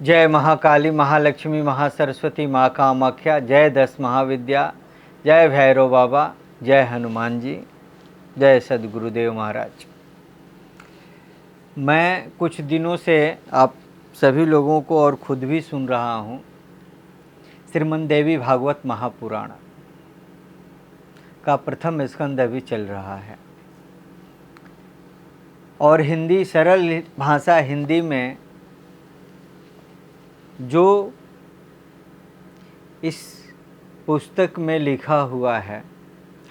जय महाकाली महालक्ष्मी महासरस्वती माँ कामाख्या, जय 10 महाविद्या, जय भैरव बाबा, जय हनुमान जी, जय सद्गुरुदेव महाराज। मैं कुछ दिनों से आप सभी लोगों को और खुद भी सुन रहा हूँ श्रीमद् देवी भागवत महापुराण का प्रथम स्कंद अभी चल रहा है और हिंदी सरल भाषा हिंदी में जो इस पुस्तक में लिखा हुआ है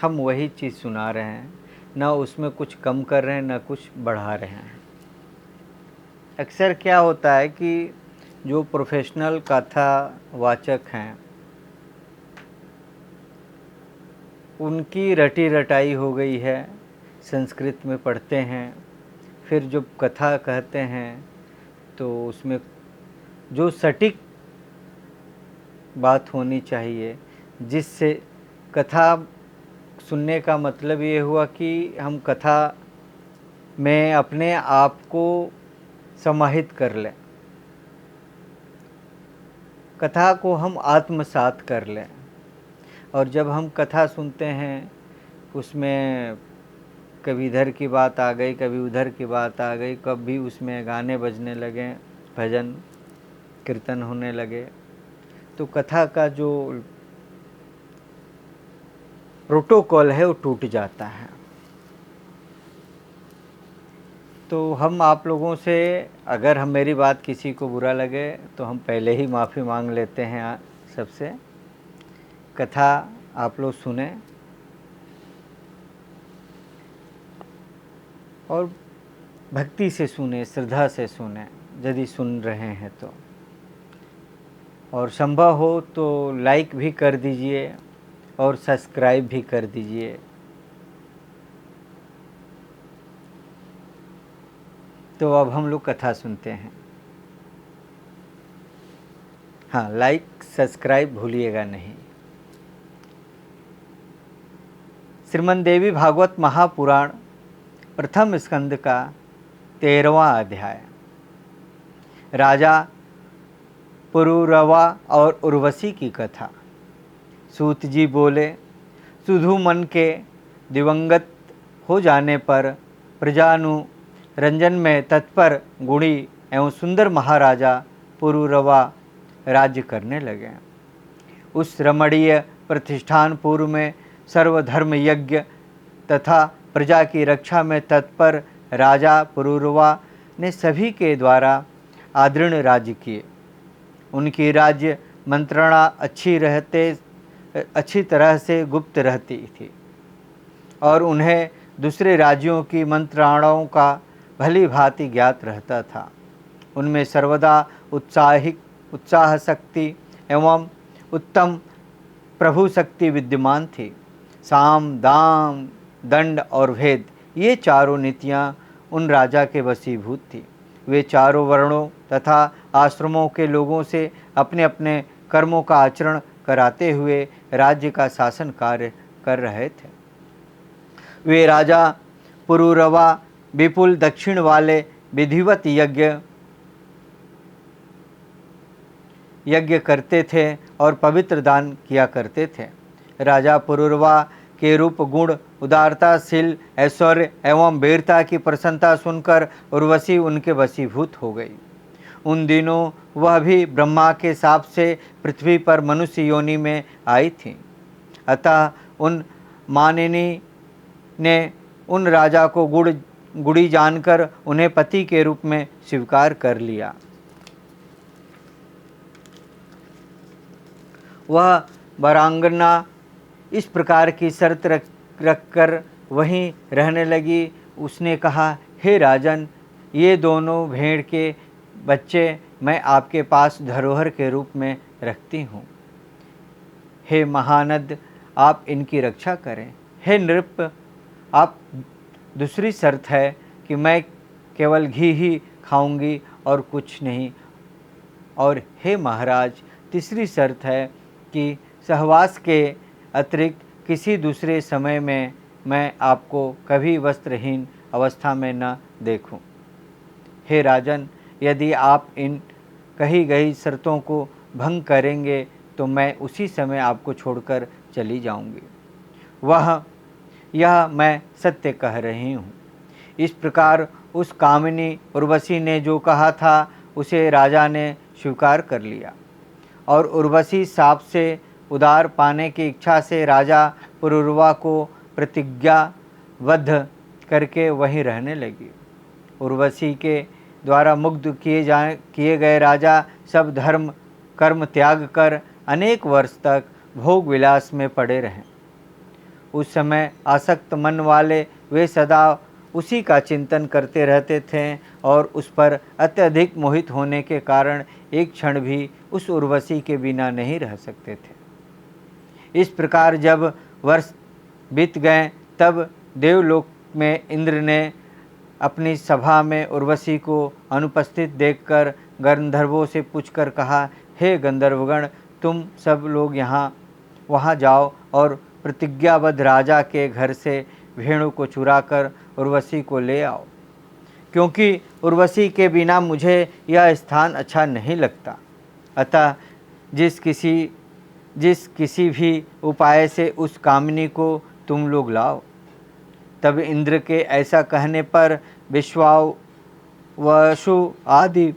हम वही चीज़ सुना रहे हैं, न उसमें कुछ कम कर रहे हैं न कुछ बढ़ा रहे हैं। अक्सर क्या होता है कि जो प्रोफेशनल कथावाचक हैं उनकी रटी रटाई हो गई है, संस्कृत में पढ़ते हैं, फिर जब कथा कहते हैं तो उसमें जो सटीक बात होनी चाहिए, जिससे कथा सुनने का मतलब ये हुआ कि हम कथा में अपने आप को समाहित कर लें, कथा को हम आत्मसात कर लें। और जब हम कथा सुनते हैं उसमें कभी इधर की बात आ गई, कभी उधर की बात आ गई, कभी उसमें गाने बजने लगे, भजन कीर्तन होने लगे, तो कथा का जो प्रोटोकॉल है वो टूट जाता है। तो हम आप लोगों से, अगर हम मेरी बात किसी को बुरा लगे तो हम पहले ही माफ़ी मांग लेते हैं सबसे। कथा आप लोग सुने और भक्ति से सुने, श्रद्धा से सुने यदि सुन रहे हैं तो, और संभव हो तो लाइक भी कर दीजिए और सब्सक्राइब भी कर दीजिए। तो अब हम लोग कथा सुनते हैं। हाँ, लाइक सब्सक्राइब भूलिएगा नहीं। श्रीमद् देवी भागवत महापुराण प्रथम स्कंद का 13वां अध्याय। राजा पुरूरवा और उर्वशी की कथा। सूत जी बोले, सुधुमन के दिवंगत हो जाने पर प्रजानुरंजन में तत्पर गुणी एवं सुंदर महाराजा पुरूरवा राज्य करने लगे। उस रमणीय प्रतिष्ठान पूर्व में सर्वधर्म यज्ञ तथा प्रजा की रक्षा में तत्पर राजा पुरूरवा ने सभी के द्वारा आदृढ़ राज्य किए। उनकी राज्य मंत्रणा अच्छी तरह से गुप्त रहती थी और उन्हें दूसरे राज्यों की मंत्रणाओं का भली भांति ज्ञात रहता था। उनमें सर्वदा उत्साह शक्ति एवं उत्तम प्रभु शक्ति विद्यमान थी। साम दाम दंड और भेद, ये चारों नीतियाँ उन राजा के वशीभूत थी। वे चारों वर्णों तथा आश्रमों के लोगों से अपने अपने कर्मों का आचरण कराते हुए राज्य का शासन कार्य कर रहे थे। वे राजा पुरूरवा विपुल दक्षिण वाले विधिवत यज्ञ करते थे और पवित्र दान किया करते थे। राजा पुरूरवा के रूप गुण, उदारताशील, ऐश्वर्य एवं वीरता की प्रसन्नता सुनकर उर्वशी उनके वशीभूत हो गई। उन दिनों वह भी ब्रह्मा के शाप से पृथ्वी पर मनुष्य योनि में आई थी। अतः उन मानिनी ने उन राजा को गुड़ी जानकर उन्हें पति के रूप में स्वीकार कर लिया। वह वरांगना इस प्रकार की शर्त रखकर वहीं रहने लगी। उसने कहा, हे राजन, ये दोनों भेड़ के बच्चे मैं आपके पास धरोहर के रूप में रखती हूँ। हे महानद, आप इनकी रक्षा करें। हे नृप, आप दूसरी शर्त है कि मैं केवल घी ही खाऊंगी और कुछ नहीं। और हे महाराज, तीसरी शर्त है कि सहवास के अतिरिक्त किसी दूसरे समय में मैं आपको कभी वस्त्रहीन अवस्था में न देखूं। हे राजन, यदि आप इन कही गई शर्तों को भंग करेंगे तो मैं उसी समय आपको छोड़कर चली जाऊंगी। यह मैं सत्य कह रही हूँ। इस प्रकार उस कामिनी उर्वशी ने जो कहा था उसे राजा ने स्वीकार कर लिया और उर्वशी साप से उदार पाने की इच्छा से राजा पुरुरवा को प्रतिज्ञाबद्ध करके वहीं रहने लगी। उर्वशी के द्वारा मुग्ध किए गए राजा सब धर्म कर्म त्याग कर अनेक वर्ष तक भोग विलास में पड़े रहे। उस समय आसक्त मन वाले वे सदा उसी का चिंतन करते रहते थे और उस पर अत्यधिक मोहित होने के कारण एक क्षण भी उस उर्वशी के बिना नहीं रह सकते थे। इस प्रकार जब वर्ष बीत गए तब देवलोक में इंद्र ने अपनी सभा में उर्वशी को अनुपस्थित देखकर गंधर्वों से पूछकर कहा, हे गंधर्वगण, तुम सब लोग वहाँ जाओ और प्रतिज्ञाबद्ध राजा के घर से भेड़ों को चुराकर उर्वशी को ले आओ, क्योंकि उर्वशी के बिना मुझे यह स्थान अच्छा नहीं लगता। अतः जिस किसी भी उपाय से उस कामिनी को तुम लोग लाओ। तब इंद्र के ऐसा कहने पर विश्वावसु आदि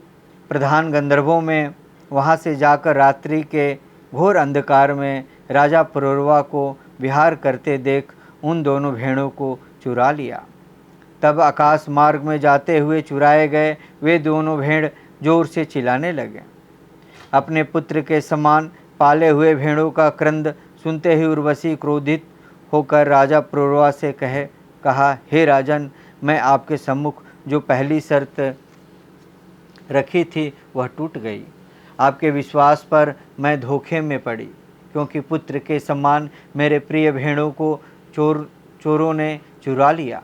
प्रधान गंधर्वों में वहाँ से जाकर रात्रि के घोर अंधकार में राजा पुरुरवा को विहार करते देख उन दोनों भेड़ों को चुरा लिया। तब आकाश मार्ग में जाते हुए चुराए गए वे दोनों भेड़ जोर से चिल्लाने लगे। अपने पुत्र के समान पाले हुए भेड़ों का क्रंद सुनते ही उर्वशी क्रोधित होकर राजा पुरुरवा से कहा, हे राजन, मैं आपके सम्मुख जो पहली शर्त रखी थी वह टूट गई। आपके विश्वास पर मैं धोखे में पड़ी, क्योंकि पुत्र के समान मेरे प्रिय भेड़ों को चोरों ने चुरा लिया।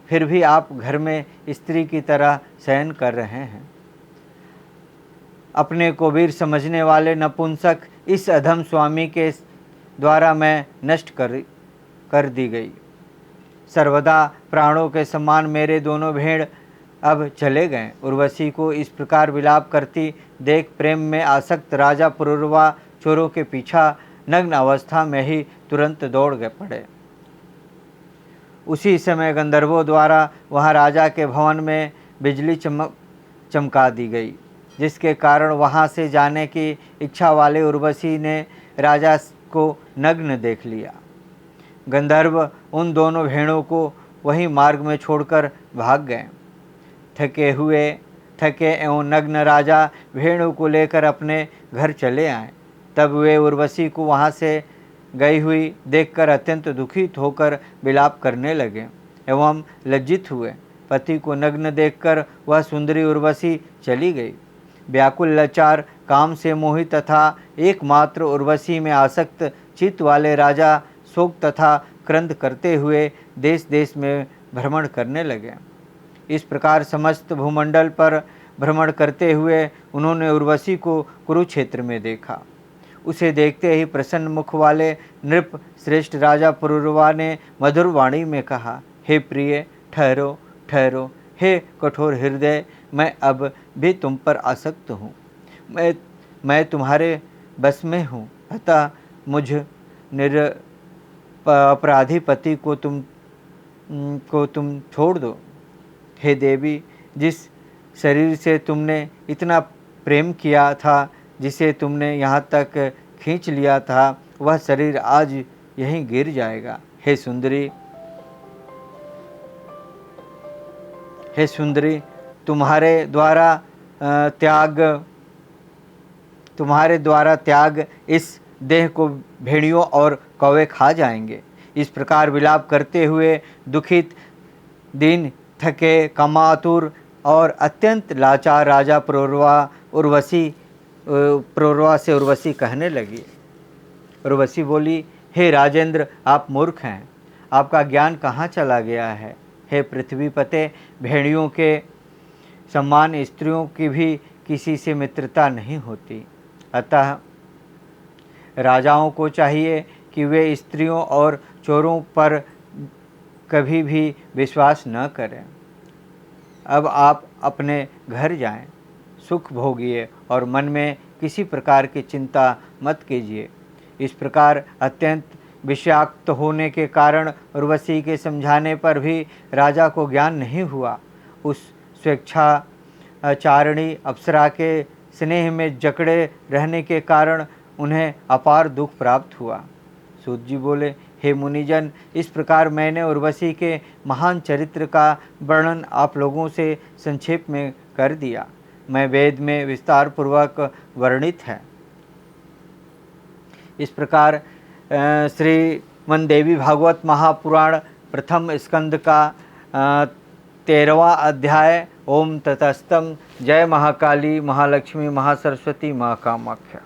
फिर भी आप घर में स्त्री की तरह शयन कर रहे हैं। अपने को वीर समझने वाले नपुंसक इस अधम स्वामी के द्वारा मैं नष्ट कर दी गई। सर्वदा प्राणों के समान मेरे दोनों भेड़ अब चले गए। उर्वशी को इस प्रकार विलाप करती देख प्रेम में आसक्त राजा पुरुरवा चोरों के पीछा नग्न अवस्था में ही तुरंत दौड़ पड़े। उसी समय गंधर्वों द्वारा वहाँ राजा के भवन में बिजली चमका दी गई, जिसके कारण वहाँ से जाने की इच्छा वाले उर्वशी ने राजा को नग्न देख लिया। गंधर्व उन दोनों भेड़ों को वहीं मार्ग में छोड़कर भाग गए। थके एवं नग्न राजा भेड़ों को लेकर अपने घर चले आए। तब वे उर्वशी को वहाँ से गई हुई देखकर अत्यंत दुखित होकर विलाप करने लगे एवं लज्जित हुए। पति को नग्न देखकर वह सुंदरी उर्वशी चली गई। व्याकुल लाचार काम से मोहित तथा एकमात्र उर्वशी में आसक्त चित्त वाले राजा शोक तथा क्रंद करते हुए देश देश में भ्रमण करने लगे। इस प्रकार समस्त भूमंडल पर भ्रमण करते हुए उन्होंने उर्वशी को कुरुक्षेत्र में देखा। उसे देखते ही प्रसन्न मुख वाले नृप श्रेष्ठ राजा पुरुरवा ने मधुर वाणी में कहा, हे प्रिय, ठहरो ठहरो। हे कठोर हृदय, मैं अब भी तुम पर आसक्त हूँ। मैं तुम्हारे बस में हूँ, अतः मुझ अपराधी पति को तुम छोड़ दो। हे देवी, जिस शरीर से तुमने इतना प्रेम किया था, जिसे तुमने यहाँ तक खींच लिया था, वह शरीर आज यहीं गिर जाएगा। हे सुंदरी, तुम्हारे द्वारा त्याग इस देह को भेड़ियों और कौवे खा जाएंगे। इस प्रकार विलाप करते हुए दुखित, दीन, थके, कामातुर और अत्यंत लाचार राजा पुरुरवा से उर्वशी कहने लगी। उर्वशी बोली, हे राजेंद्र, आप मूर्ख हैं, आपका ज्ञान कहाँ चला गया है। हे पृथ्वीपते, भेड़ियों के समान स्त्रियों की भी किसी से मित्रता नहीं होती। अतः राजाओं को चाहिए कि वे स्त्रियों और चोरों पर कभी भी विश्वास न करें। अब आप अपने घर जाएं, सुख भोगिए और मन में किसी प्रकार की चिंता मत कीजिए। इस प्रकार अत्यंत विषाक्त होने के कारण उर्वशी के समझाने पर भी राजा को ज्ञान नहीं हुआ। उस स्वेच्छाचारिणी अप्सरा के स्नेह में जकड़े रहने के कारण उन्हें अपार दुख प्राप्त हुआ। सूत जी बोले, हे मुनिजन, इस प्रकार मैंने उर्वशी के महान चरित्र का वर्णन आप लोगों से संक्षेप में कर दिया। मैं वेद में विस्तार पूर्वक वर्णित है। इस प्रकार श्रीमद् देवी भागवत महापुराण प्रथम स्कंद का 13वां अध्याय ओम ततस्तम। जय महाकाली, महालक्ष्मी, महासरस्वती, महाकामाख्या।